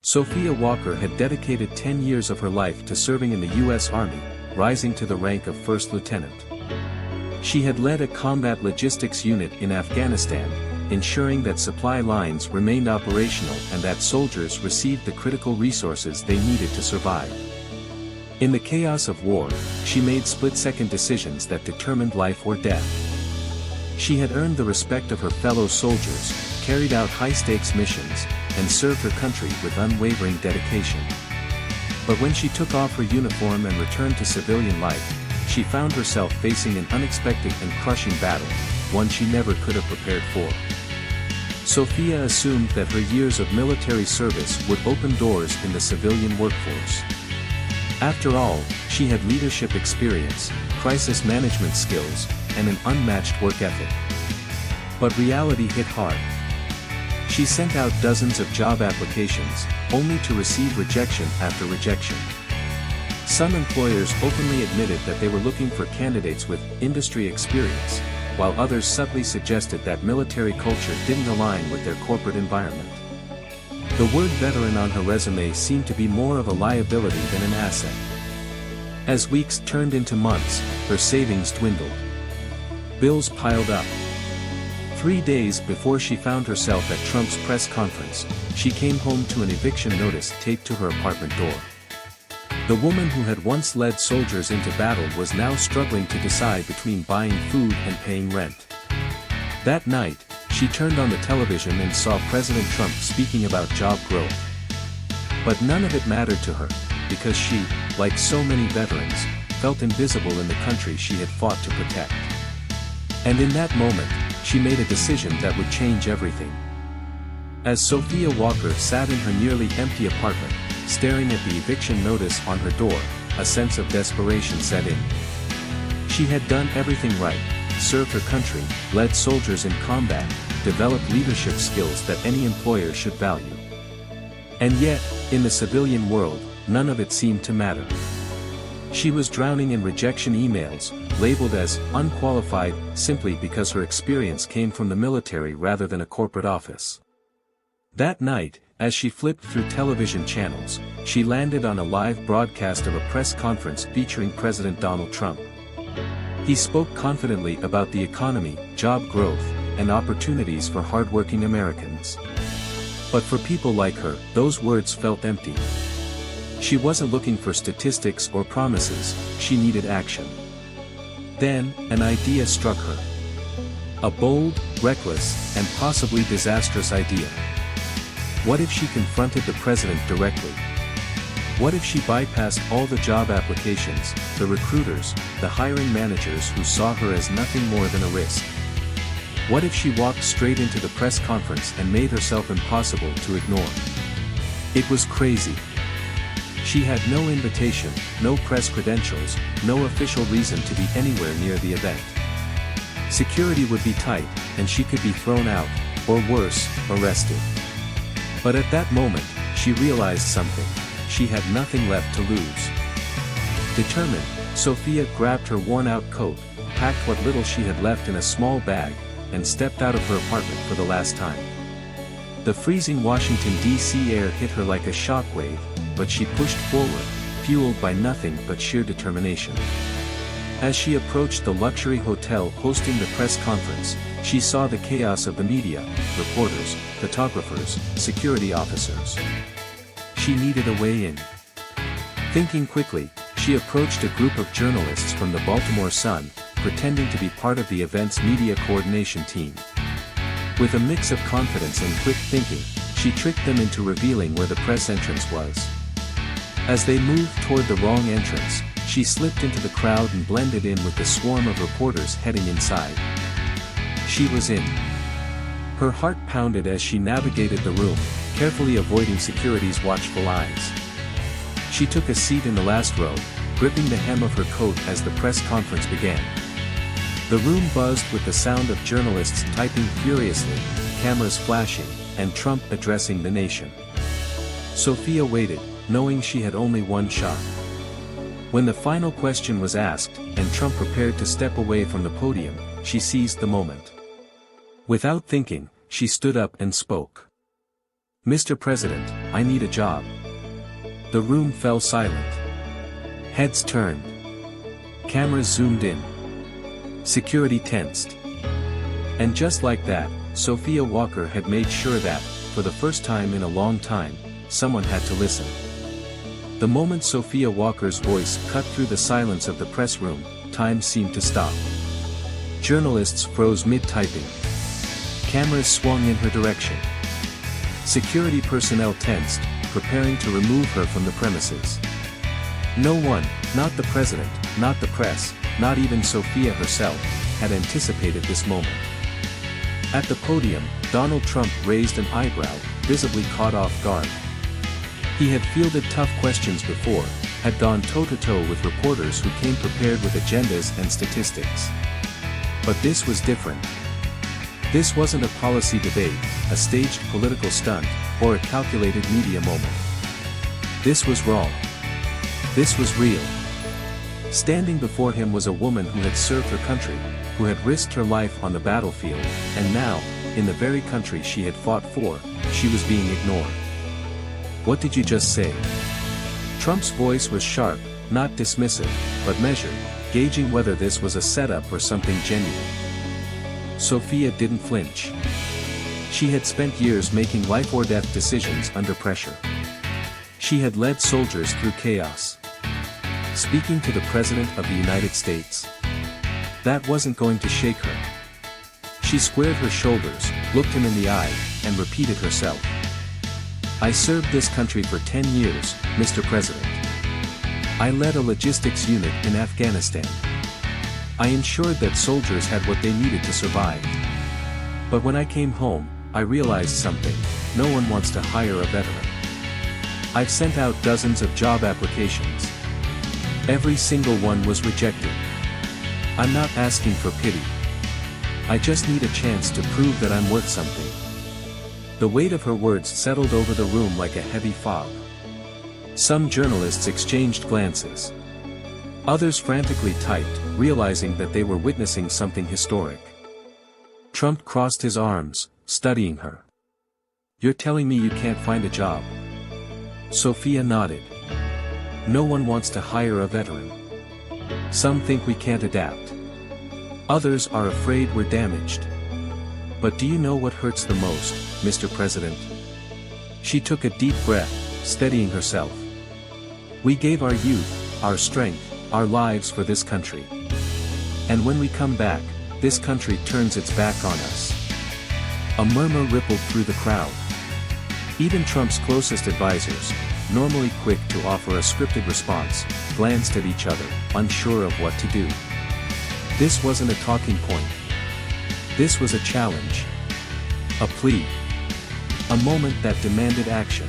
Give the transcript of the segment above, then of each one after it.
Sophia Walker had dedicated 10 years of her life to serving in the U.S. Army, rising to the rank of first lieutenant. She had led a combat logistics unit in Afghanistan, ensuring that supply lines remained operational and that soldiers received the critical resources they needed to survive. In the chaos of war, she made split-second decisions that determined life or death. She had earned the respect of her fellow soldiers, carried out high-stakes missions, and served her country with unwavering dedication. But when she took off her uniform and returned to civilian life, she found herself facing an unexpected and crushing battle, one she never could have prepared for. Sophia assumed that her years of military service would open doors in the civilian workforce. After all, she had leadership experience, crisis management skills, and an unmatched work ethic. But reality hit hard. She sent out dozens of job applications, only to receive rejection after rejection. Some employers openly admitted that they were looking for candidates with industry experience, while others subtly suggested that military culture didn't align with their corporate environment. The word veteran on her resume seemed to be more of a liability than an asset. As weeks turned into months, her savings dwindled. Bills piled up. 3 days before she found herself at Trump's press conference, she came home to an eviction notice taped to her apartment door. The woman who had once led soldiers into battle was now struggling to decide between buying food and paying rent. That night, she turned on the television and saw President Trump speaking about job growth. But none of it mattered to her, because she, like so many veterans, felt invisible in the country she had fought to protect. And in that moment, she made a decision that would change everything. As Sophia Walker sat in her nearly empty apartment, staring at the eviction notice on her door, a sense of desperation set in. She had done everything right, served her country, led soldiers in combat, developed leadership skills that any employer should value. And yet, in the civilian world, none of it seemed to matter. She was drowning in rejection emails, labeled as unqualified, simply because her experience came from the military rather than a corporate office. That night, as she flipped through television channels, she landed on a live broadcast of a press conference featuring President Donald Trump. He spoke confidently about the economy, job growth, and opportunities for hardworking Americans. But for people like her, those words felt empty. She wasn't looking for statistics or promises, she needed action. Then, an idea struck her. A bold, reckless, and possibly disastrous idea. What if she confronted the president directly? What if she bypassed all the job applications, the recruiters, the hiring managers who saw her as nothing more than a risk? What if she walked straight into the press conference and made herself impossible to ignore? It was crazy. She had no invitation, no press credentials, no official reason to be anywhere near the event. Security would be tight, and she could be thrown out, or worse, arrested. But at that moment, she realized something. She had nothing left to lose. Determined, Sophia grabbed her worn-out coat, packed what little she had left in a small bag, and stepped out of her apartment for the last time. The freezing Washington, D.C. air hit her like a shockwave, but she pushed forward, fueled by nothing but sheer determination. As she approached the luxury hotel hosting the press conference, she saw the chaos of the media, reporters, photographers, security officers. She needed a way in. Thinking quickly, she approached a group of journalists from the Baltimore Sun, pretending to be part of the event's media coordination team. With a mix of confidence and quick thinking, she tricked them into revealing where the press entrance was. As they moved toward the wrong entrance, she slipped into the crowd and blended in with the swarm of reporters heading inside. She was in. Her heart pounded as she navigated the room, carefully avoiding security's watchful eyes. She took a seat in the last row, gripping the hem of her coat as the press conference began. The room buzzed with the sound of journalists typing furiously, cameras flashing, and Trump addressing the nation. Sophia waited, knowing she had only one shot. When the final question was asked, and Trump prepared to step away from the podium, she seized the moment. Without thinking, she stood up and spoke. "Mr. President, I need a job." The room fell silent. Heads turned. Cameras zoomed in. Security tensed. And just like that, Sophia Walker had made sure that, for the first time in a long time, someone had to listen. The moment Sophia Walker's voice cut through the silence of the press room, time seemed to stop. Journalists froze mid-typing. Cameras swung in her direction. Security personnel tensed, preparing to remove her from the premises. No one, not the president, not the press, not even Sophia herself, had anticipated this moment. At the podium, Donald Trump raised an eyebrow, visibly caught off guard. He had fielded tough questions before, had gone toe-to-toe with reporters who came prepared with agendas and statistics. But this was different. This wasn't a policy debate, a staged political stunt, or a calculated media moment. This was raw. This was real. Standing before him was a woman who had served her country, who had risked her life on the battlefield, and now, in the very country she had fought for, she was being ignored. "What did you just say?" Trump's voice was sharp, not dismissive, but measured, gauging whether this was a setup or something genuine. Sophia didn't flinch. She had spent years making life-or-death decisions under pressure. She had led soldiers through chaos. Speaking to the President of the United States. That wasn't going to shake her. She squared her shoulders, looked him in the eye, and repeated herself. "I served this country for 10 years, Mr. President. I led a logistics unit in Afghanistan. I ensured that soldiers had what they needed to survive. But when I came home, I realized something: no one wants to hire a veteran. I've sent out dozens of job applications. Every single one was rejected. I'm not asking for pity. I just need a chance to prove that I'm worth something." The weight of her words settled over the room like a heavy fog. Some journalists exchanged glances. Others frantically typed, realizing that they were witnessing something historic. Trump crossed his arms, studying her. "You're telling me you can't find a job?" Sophia nodded. "No one wants to hire a veteran. Some think we can't adapt. Others are afraid we're damaged. But do you know what hurts the most, Mr. President?" She took a deep breath, steadying herself. "We gave our youth, our strength, our lives for this country. And when we come back, this country turns its back on us." A murmur rippled through the crowd. Even Trump's closest advisors, normally quick to offer a scripted response, glanced at each other, unsure of what to do. This wasn't a talking point. This was a challenge. A plea. A moment that demanded action.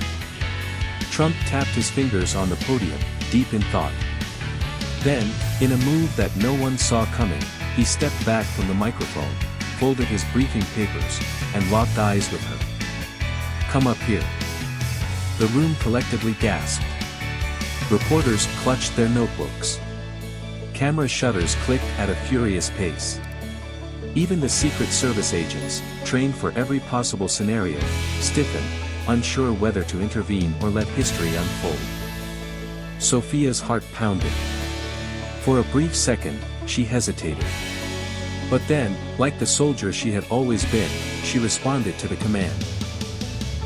Trump tapped his fingers on the podium, deep in thought. Then, in a move that no one saw coming, he stepped back from the microphone, folded his briefing papers, and locked eyes with her. "Come up here." The room collectively gasped. Reporters clutched their notebooks. Camera shutters clicked at a furious pace. Even the Secret Service agents, trained for every possible scenario, stiffened, unsure whether to intervene or let history unfold. Sophia's heart pounded. For a brief second, she hesitated. But then, like the soldier she had always been, she responded to the command.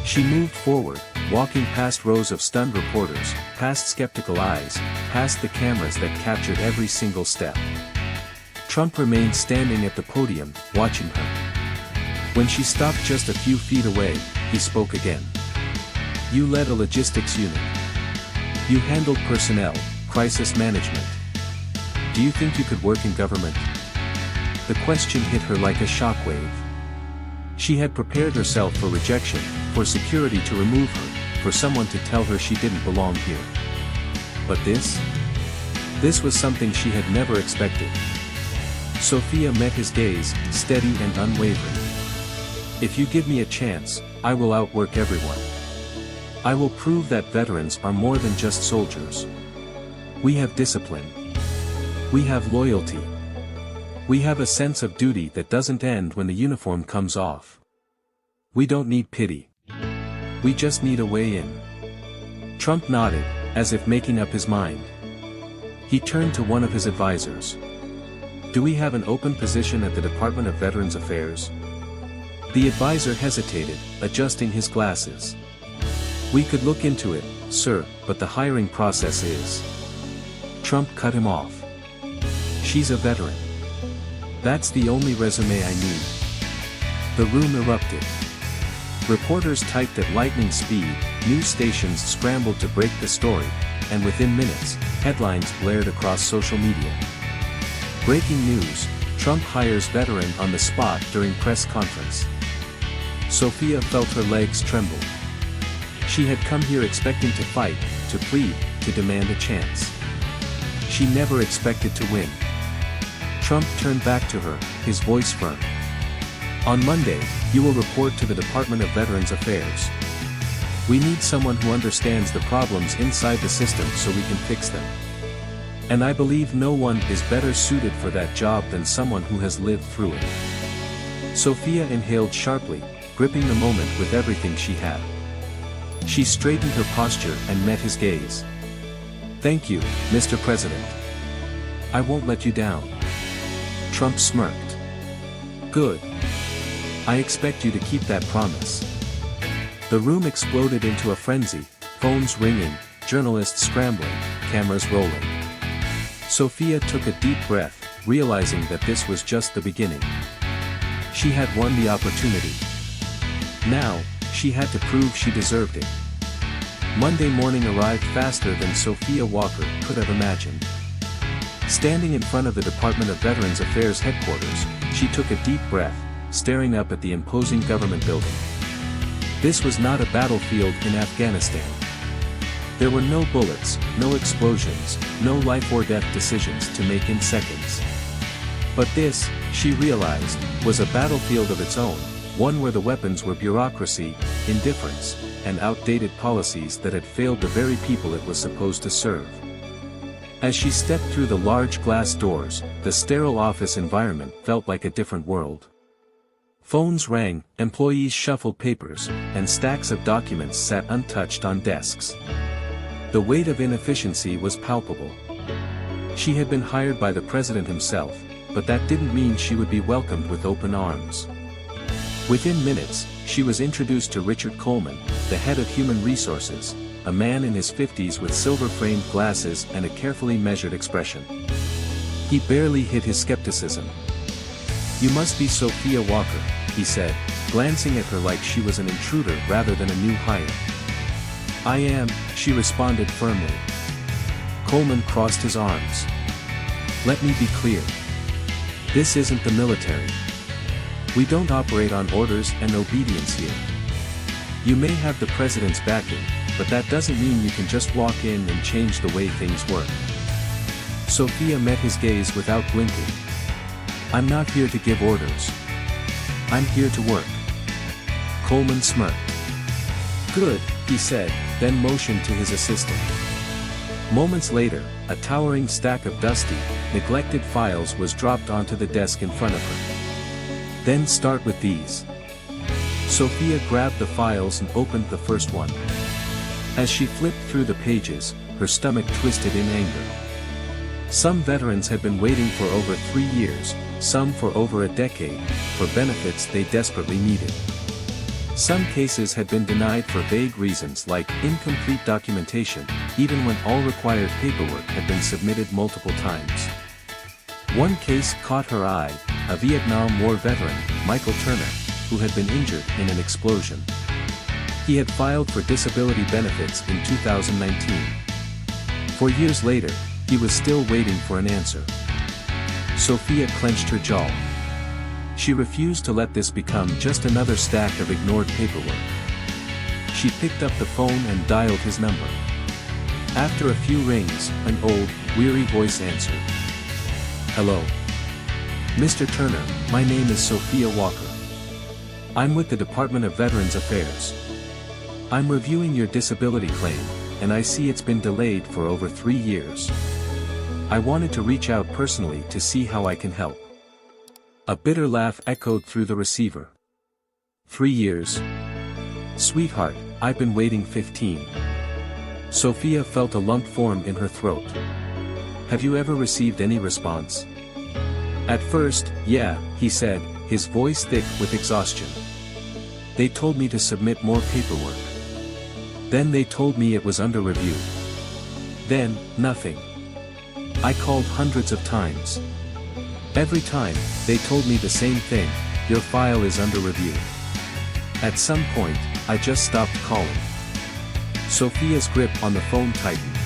She moved forward, walking past rows of stunned reporters, past skeptical eyes, past the cameras that captured every single step. Trump remained standing at the podium, watching her. When she stopped just a few feet away, he spoke again. "You led a logistics unit. You handled personnel, crisis management. Do you think you could work in government?" The question hit her like a shockwave. She had prepared herself for rejection, for security to remove her, for someone to tell her she didn't belong here. But this? This was something she had never expected. Sophia met his gaze, steady and unwavering. "If you give me a chance, I will outwork everyone. I will prove that veterans are more than just soldiers. We have discipline. We have loyalty. We have a sense of duty that doesn't end when the uniform comes off. We don't need pity. We just need a way in. Trump nodded, as if making up his mind. He turned to one of his advisors. Do we have an open position at the Department of Veterans Affairs? The advisor hesitated, adjusting his glasses. We could look into it, sir, but the hiring process is. Trump cut him off. She's a veteran. That's the only resume I need. The room erupted. Reporters typed at lightning speed, news stations scrambled to break the story, and within minutes, headlines blared across social media. Breaking news: Trump hires veteran on the spot during press conference. Sophia felt her legs tremble. She had come here expecting to fight, to plead, to demand a chance. She never expected to win. Trump turned back to her, his voice firm. On Monday, you will report to the Department of Veterans Affairs. We need someone who understands the problems inside the system so we can fix them. And I believe no one is better suited for that job than someone who has lived through it. Sophia inhaled sharply, gripping the moment with everything she had. She straightened her posture and met his gaze. Thank you, Mr. President. I won't let you down. Trump smirked. Good. I expect you to keep that promise. The room exploded into a frenzy, phones ringing, journalists scrambling, cameras rolling. Sophia took a deep breath, realizing that this was just the beginning. She had won the opportunity. Now, she had to prove she deserved it. Monday morning arrived faster than Sophia Walker could have imagined. Standing in front of the Department of Veterans Affairs headquarters, she took a deep breath, staring up at the imposing government building. This was not a battlefield in Afghanistan. There were no bullets, no explosions, no life-or-death decisions to make in seconds. But this, she realized, was a battlefield of its own, one where the weapons were bureaucracy, indifference, and outdated policies that had failed the very people it was supposed to serve. As she stepped through the large glass doors, the sterile office environment felt like a different world. Phones rang, employees shuffled papers, and stacks of documents sat untouched on desks. The weight of inefficiency was palpable. She had been hired by the president himself, but that didn't mean she would be welcomed with open arms. Within minutes, she was introduced to Richard Coleman, the head of human resources, a man in his 50s with silver-framed glasses and a carefully measured expression. He barely hid his skepticism. You must be Sophia Walker, he said, glancing at her like she was an intruder rather than a new hire. I am, she responded firmly. Coleman crossed his arms. Let me be clear. This isn't the military. We don't operate on orders and obedience here. You may have the president's backing, but that doesn't mean you can just walk in and change the way things work. Sophia met his gaze without blinking. I'm not here to give orders. I'm here to work. Coleman smirked. Good, he said, then motioned to his assistant. Moments later, a towering stack of dusty, neglected files was dropped onto the desk in front of her. Then start with these. Sophia grabbed the files and opened the first one. As she flipped through the pages, her stomach twisted in anger. Some veterans had been waiting for over 3 years, some for over a decade, for benefits they desperately needed. Some cases had been denied for vague reasons like incomplete documentation, even when all required paperwork had been submitted multiple times. One case caught her eye, a Vietnam War veteran, Michael Turner, who had been injured in an explosion. He had filed for disability benefits in 2019. 4 years later, he was still waiting for an answer. Sophia clenched her jaw. She refused to let this become just another stack of ignored paperwork. She picked up the phone and dialed his number. After a few rings, an old, weary voice answered. Hello. Mr. Turner, my name is Sophia Walker. I'm with the Department of Veterans Affairs. I'm reviewing your disability claim, and I see it's been delayed for over 3 years. I wanted to reach out personally to see how I can help. A bitter laugh echoed through the receiver. 3 years? Sweetheart, I've been waiting 15. Sophia felt a lump form in her throat. Have you ever received any response? At first, yeah, he said, his voice thick with exhaustion. They told me to submit more paperwork. Then they told me it was under review. Then, nothing. I called hundreds of times. Every time, they told me the same thing, your file is under review. At some point, I just stopped calling. Sophia's grip on the phone tightened.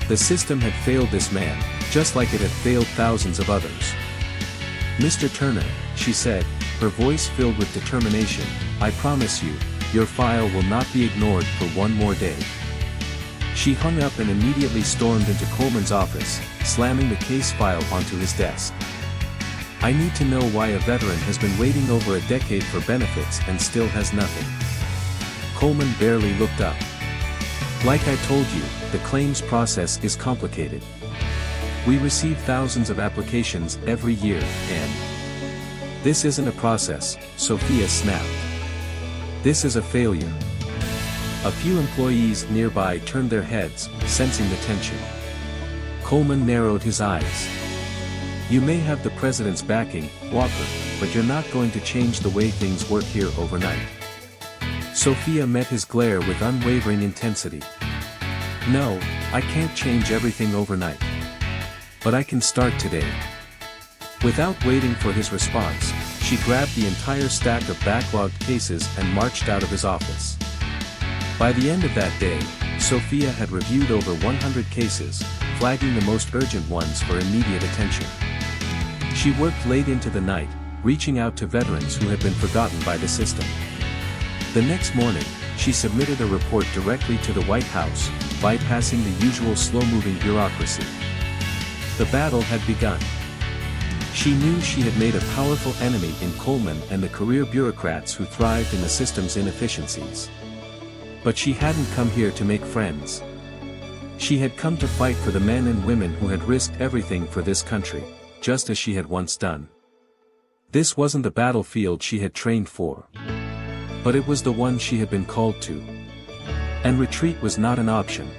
The system had failed this man, just like it had failed thousands of others. Mr. Turner, she said, her voice filled with determination, I promise you, your file will not be ignored for one more day. She hung up and immediately stormed into Coleman's office, slamming the case file onto his desk. I need to know why a veteran has been waiting over a decade for benefits and still has nothing. Coleman barely looked up. Like I told you, the claims process is complicated. We receive thousands of applications every year, and this isn't a process, Sophia snapped. This is a failure. A few employees nearby turned their heads, sensing the tension. Coleman narrowed his eyes. You may have the president's backing, Walker, but you're not going to change the way things work here overnight. Sophia met his glare with unwavering intensity. No, I can't change everything overnight. But I can start today. Without waiting for his response, she grabbed the entire stack of backlogged cases and marched out of his office. By the end of that day, Sophia had reviewed over 100 cases, flagging the most urgent ones for immediate attention. She worked late into the night, reaching out to veterans who had been forgotten by the system. The next morning, she submitted a report directly to the White House, bypassing the usual slow-moving bureaucracy. The battle had begun. She knew she had made a powerful enemy in Coleman and the career bureaucrats who thrived in the system's inefficiencies. But she hadn't come here to make friends. She had come to fight for the men and women who had risked everything for this country, just as she had once done. This wasn't the battlefield she had trained for. But it was the one she had been called to. And retreat was not an option.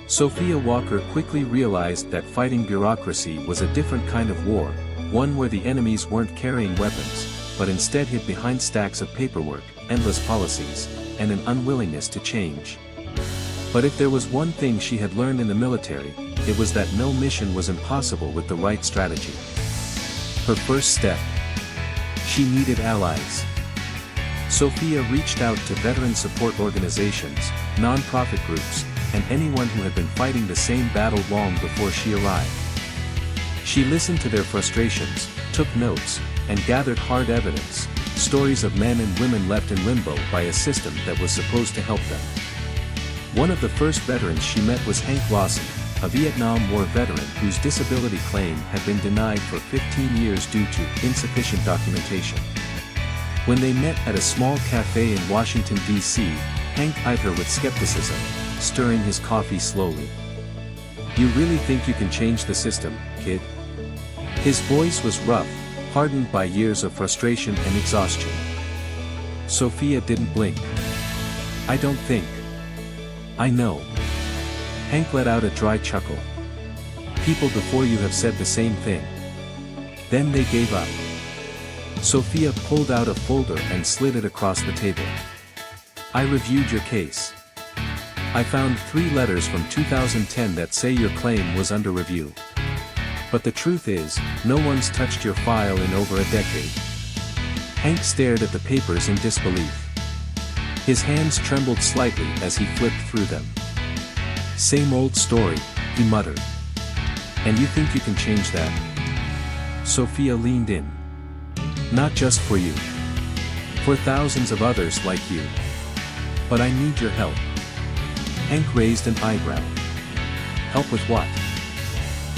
Sophia Walker quickly realized that fighting bureaucracy was a different kind of war, one where the enemies weren't carrying weapons, but instead hid behind stacks of paperwork, endless policies, and an unwillingness to change. But if there was one thing she had learned in the military, it was that no mission was impossible with the right strategy. Her first step. She needed allies. Sophia reached out to veteran support organizations, non-profit groups, and anyone who had been fighting the same battle long before she arrived. She listened to their frustrations, took notes, and gathered hard evidence, stories of men and women left in limbo by a system that was supposed to help them. One of the first veterans she met was Hank Lawson, a Vietnam War veteran whose disability claim had been denied for 15 years due to insufficient documentation. When they met at a small cafe in Washington, D.C., Hank eyed her with skepticism, stirring his coffee slowly. You really think you can change the system, kid? His voice was rough, hardened by years of frustration and exhaustion. Sophia didn't blink. I don't think. I know. Hank let out a dry chuckle. People before you have said the same thing. Then they gave up. Sophia pulled out a folder and slid it across the table. I reviewed your case. I found 3 letters from 2010 that say your claim was under review. But the truth is, no one's touched your file in over a decade. Hank stared at the papers in disbelief. His hands trembled slightly as he flipped through them. Same old story, he muttered. And you think you can change that? Sophia leaned in. Not just for you. For thousands of others like you. But I need your help. Hank raised an eyebrow. Help with what?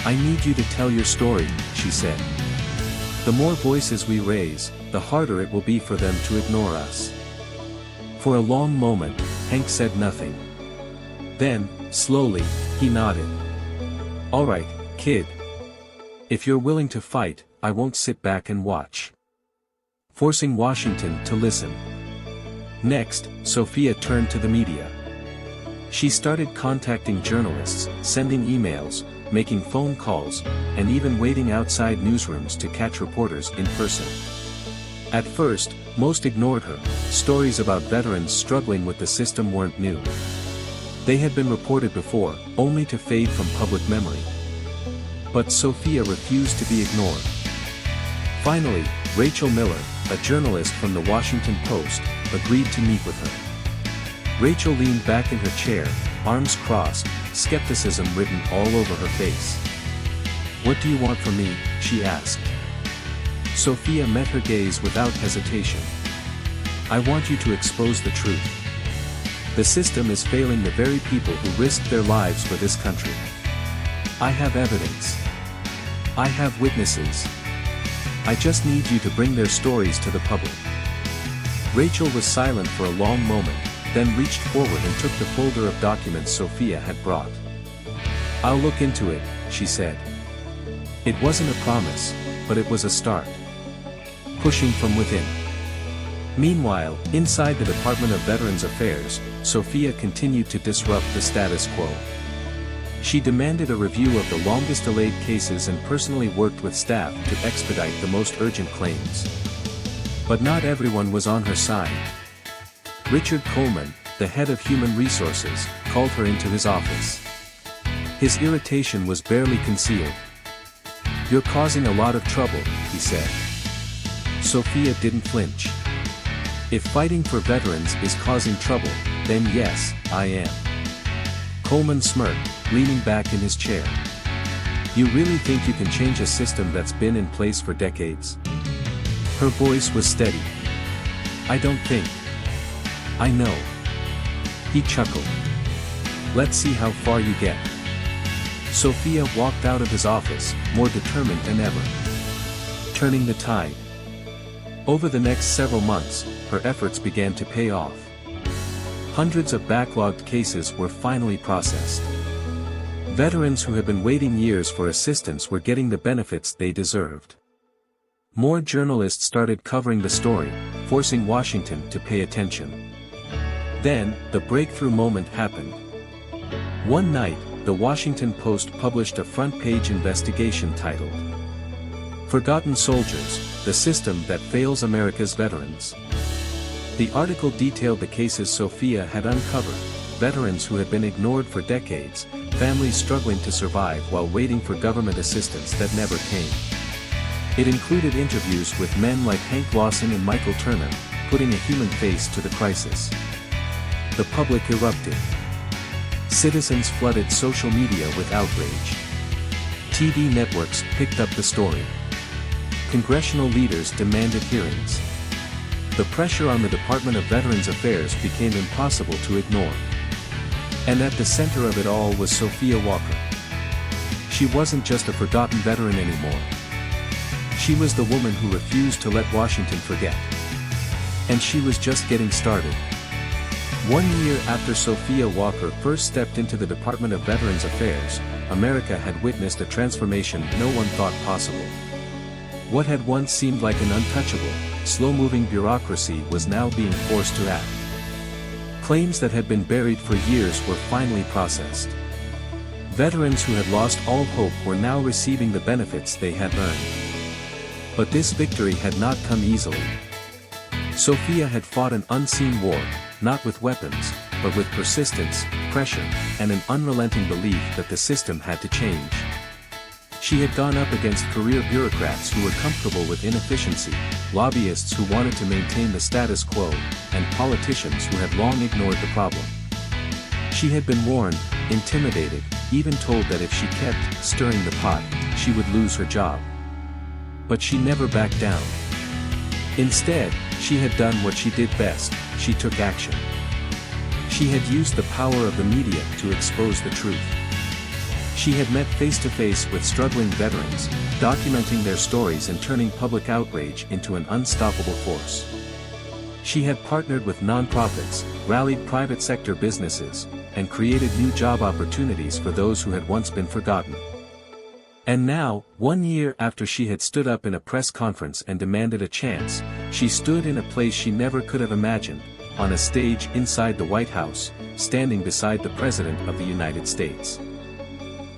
I need you to tell your story, she said. The more voices we raise, the harder it will be for them to ignore us. For a long moment, Hank said nothing. Then, slowly, he nodded. All right, kid. If you're willing to fight, I won't sit back and watch. Forcing Washington to listen. Next, Sophia turned to the media. She started contacting journalists, sending emails, making phone calls, and even waiting outside newsrooms to catch reporters in person. At first, most ignored her. Stories about veterans struggling with the system weren't new. They had been reported before, only to fade from public memory. But Sophia refused to be ignored. Finally, Rachel Miller, a journalist from the Washington Post, agreed to meet with her. Rachel leaned back in her chair, arms crossed, skepticism written all over her face. "What do you want from me?" she asked. Sophia met her gaze without hesitation. "I want you to expose the truth. The system is failing the very people who risked their lives for this country. I have evidence. I have witnesses. I just need you to bring their stories to the public." Rachel was silent for a long moment, then reached forward and took the folder of documents Sophia had brought. "I'll look into it," she said. It wasn't a promise, but it was a start. Pushing from within. Meanwhile, inside the Department of Veterans Affairs, Sophia continued to disrupt the status quo. She demanded a review of the longest delayed cases and personally worked with staff to expedite the most urgent claims. But not everyone was on her side. Richard Coleman, the head of human resources, called her into his office. His irritation was barely concealed. "You're causing a lot of trouble," he said. Sophia didn't flinch. "If fighting for veterans is causing trouble, then yes, I am." Coleman smirked, leaning back in his chair. "You really think you can change a system that's been in place for decades?" Her voice was steady. "I don't think. I know." He chuckled. "Let's see how far you get." Sophia walked out of his office, more determined than ever. Turning the tide. Over the next several months, her efforts began to pay off. Hundreds of backlogged cases were finally processed. Veterans who had been waiting years for assistance were getting the benefits they deserved. More journalists started covering the story, forcing Washington to pay attention. Then, the breakthrough moment happened. One night, the Washington Post published a front-page investigation titled, "Forgotten Soldiers, the System That Fails America's Veterans." The article detailed the cases Sophia had uncovered, veterans who had been ignored for decades, families struggling to survive while waiting for government assistance that never came. It included interviews with men like Hank Lawson and Michael Turner, putting a human face to the crisis. The public erupted. Citizens flooded social media with outrage. TV networks picked up the story. Congressional leaders demanded hearings. The pressure on the Department of Veterans Affairs became impossible to ignore. And at the center of it all was Sophia Walker. She wasn't just a forgotten veteran anymore. She was the woman who refused to let Washington forget. And she was just getting started. 1 year after Sophia Walker first stepped into the Department of Veterans Affairs, America had witnessed a transformation no one thought possible. What had once seemed like an untouchable, slow-moving bureaucracy was now being forced to act. Claims that had been buried for years were finally processed. Veterans who had lost all hope were now receiving the benefits they had earned. But this victory had not come easily. Sophia had fought an unseen war, not with weapons, but with persistence, pressure, and an unrelenting belief that the system had to change. She had gone up against career bureaucrats who were comfortable with inefficiency, lobbyists who wanted to maintain the status quo, and politicians who had long ignored the problem. She had been warned, intimidated, even told that if she kept stirring the pot, she would lose her job. But she never backed down. Instead, she had done what she did best, she took action. She had used the power of the media to expose the truth. She had met face-to-face with struggling veterans, documenting their stories and turning public outrage into an unstoppable force. She had partnered with nonprofits, rallied private sector businesses, and created new job opportunities for those who had once been forgotten. And now, 1 year after she had stood up in a press conference and demanded a chance, she stood in a place she never could have imagined, on a stage inside the White House, standing beside the President of the United States.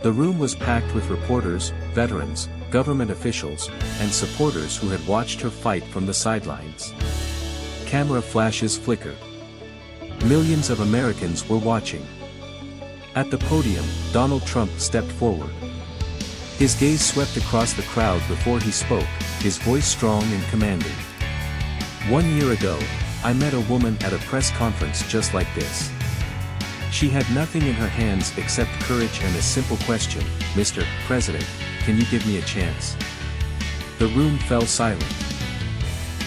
The room was packed with reporters, veterans, government officials, and supporters who had watched her fight from the sidelines. Camera flashes flickered. Millions of Americans were watching. At the podium, Donald Trump stepped forward. His gaze swept across the crowd before he spoke, his voice strong and commanding. 1 year ago, I met a woman at a press conference just like this. She had nothing in her hands except courage and a simple question, "Mr. President, can you give me a chance?" The room fell silent.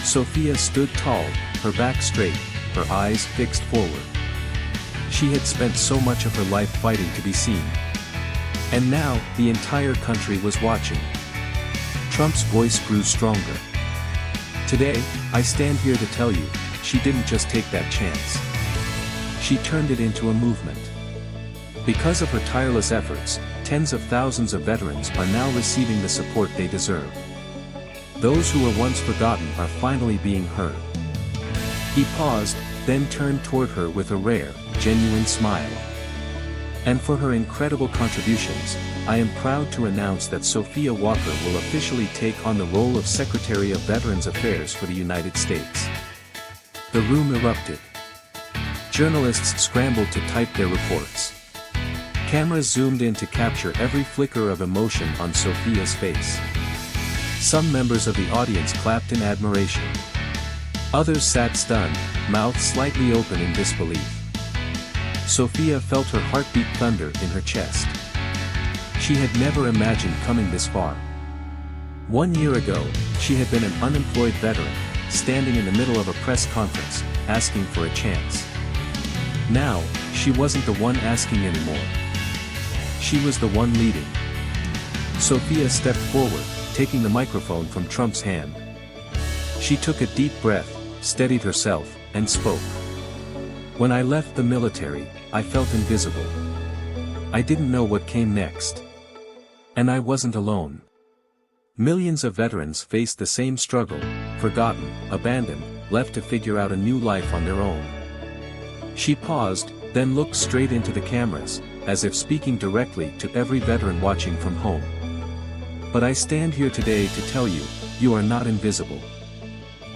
Sophia stood tall, her back straight, her eyes fixed forward. She had spent so much of her life fighting to be seen. And now, the entire country was watching. Trump's voice grew stronger. "Today, I stand here to tell you, she didn't just take that chance. She turned it into a movement. Because of her tireless efforts, tens of thousands of veterans are now receiving the support they deserve. Those who were once forgotten are finally being heard." He paused, then turned toward her with a rare, genuine smile. "And for her incredible contributions, I am proud to announce that Sophia Walker will officially take on the role of Secretary of Veterans Affairs for the United States." The room erupted. Journalists scrambled to type their reports. Cameras zoomed in to capture every flicker of emotion on Sophia's face. Some members of the audience clapped in admiration. Others sat stunned, mouths slightly open in disbelief. Sophia felt her heartbeat thunder in her chest. She had never imagined coming this far. 1 year ago, she had been an unemployed veteran, standing in the middle of a press conference, asking for a chance. Now, she wasn't the one asking anymore. She was the one leading. Sophia stepped forward, taking the microphone from Trump's hand. She took a deep breath, steadied herself, and spoke. "When I left the military, I felt invisible. I didn't know what came next. And I wasn't alone. Millions of veterans faced the same struggle, forgotten, abandoned, left to figure out a new life on their own." She paused, then looked straight into the cameras, as if speaking directly to every veteran watching from home. "But I stand here today to tell you, you are not invisible.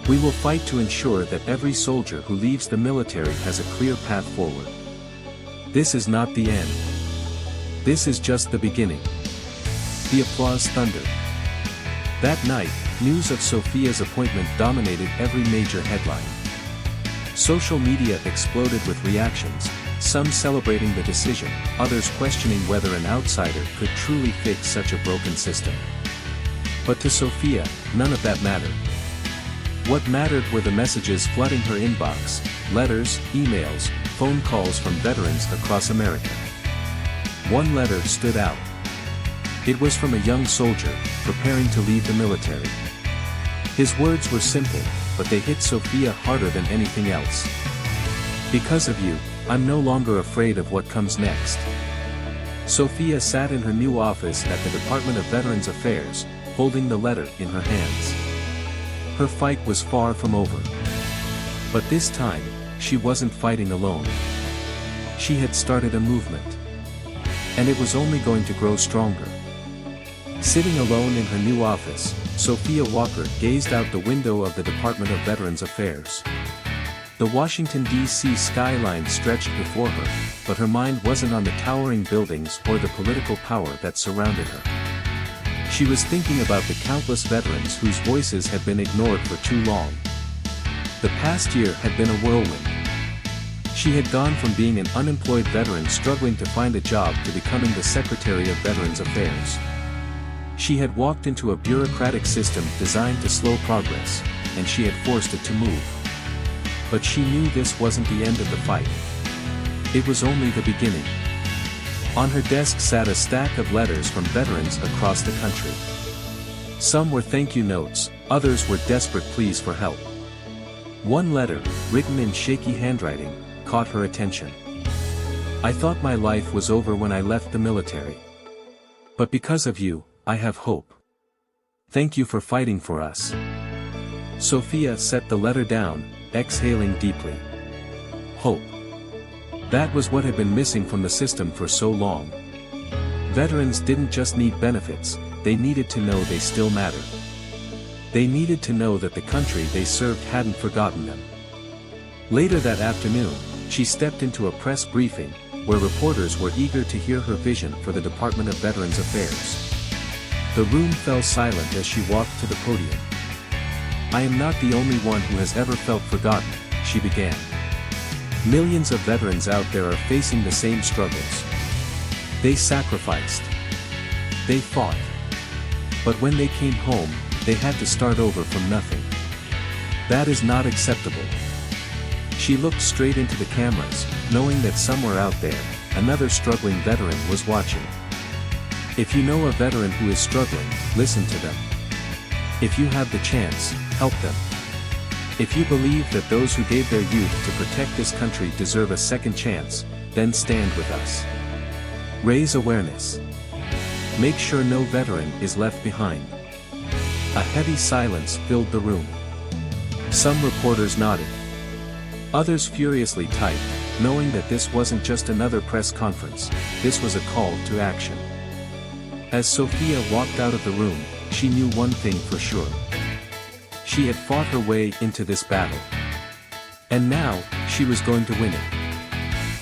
We will fight to ensure that every soldier who leaves the military has a clear path forward. This is not the end. This is just the beginning." The applause thundered. That night, news of Sophia's appointment dominated every major headline. Social media exploded with reactions, some celebrating the decision, others questioning whether an outsider could truly fix such a broken system. But to Sophia, none of that mattered. What mattered were the messages flooding her inbox, letters, emails, phone calls from veterans across America. One letter stood out. It was from a young soldier, preparing to leave the military. His words were simple, but they hit Sophia harder than anything else. "Because of you, I'm no longer afraid of what comes next." Sophia sat in her new office at the Department of Veterans Affairs, holding the letter in her hands. Her fight was far from over. But this time, she wasn't fighting alone. She had started a movement. And it was only going to grow stronger. Sitting alone in her new office, Sophia Walker gazed out the window of the Department of Veterans Affairs. The Washington, D.C. skyline stretched before her, but her mind wasn't on the towering buildings or the political power that surrounded her. She was thinking about the countless veterans whose voices had been ignored for too long. The past year had been a whirlwind. She had gone from being an unemployed veteran struggling to find a job to becoming the Secretary of Veterans Affairs. She had walked into a bureaucratic system designed to slow progress, and she had forced it to move. But she knew this wasn't the end of the fight. It was only the beginning. On her desk sat a stack of letters from veterans across the country. Some were thank you notes, others were desperate pleas for help. One letter, written in shaky handwriting, caught her attention. "I thought my life was over when I left the military. But because of you, I have hope. Thank you for fighting for us." Sophia set the letter down, exhaling deeply. hope. That was what had been missing from the system for so long. Veterans didn't just need benefits, they needed to know they still mattered. They needed to know that the country they served hadn't forgotten them. Later that afternoon, she stepped into a press briefing, where reporters were eager to hear her vision for the Department of Veterans Affairs. The room fell silent as she walked to the podium. "I am not the only one who has ever felt forgotten," she began. "Millions of veterans out there are facing the same struggles. They sacrificed. They fought. But when they came home, they had to start over from nothing. That is not acceptable." She looked straight into the cameras, knowing that somewhere out there, another struggling veteran was watching. If you know a veteran who is struggling, listen to them. If you have the chance, help them. If you believe that those who gave their youth to protect this country deserve a second chance, then stand with us. Raise awareness. Make sure no veteran is left behind. A heavy silence filled the room. Some reporters nodded. Others furiously typed, knowing that this wasn't just another press conference, this was a call to action. As Sophia walked out of the room, she knew one thing for sure. She had fought her way into this battle. And now, she was going to win it.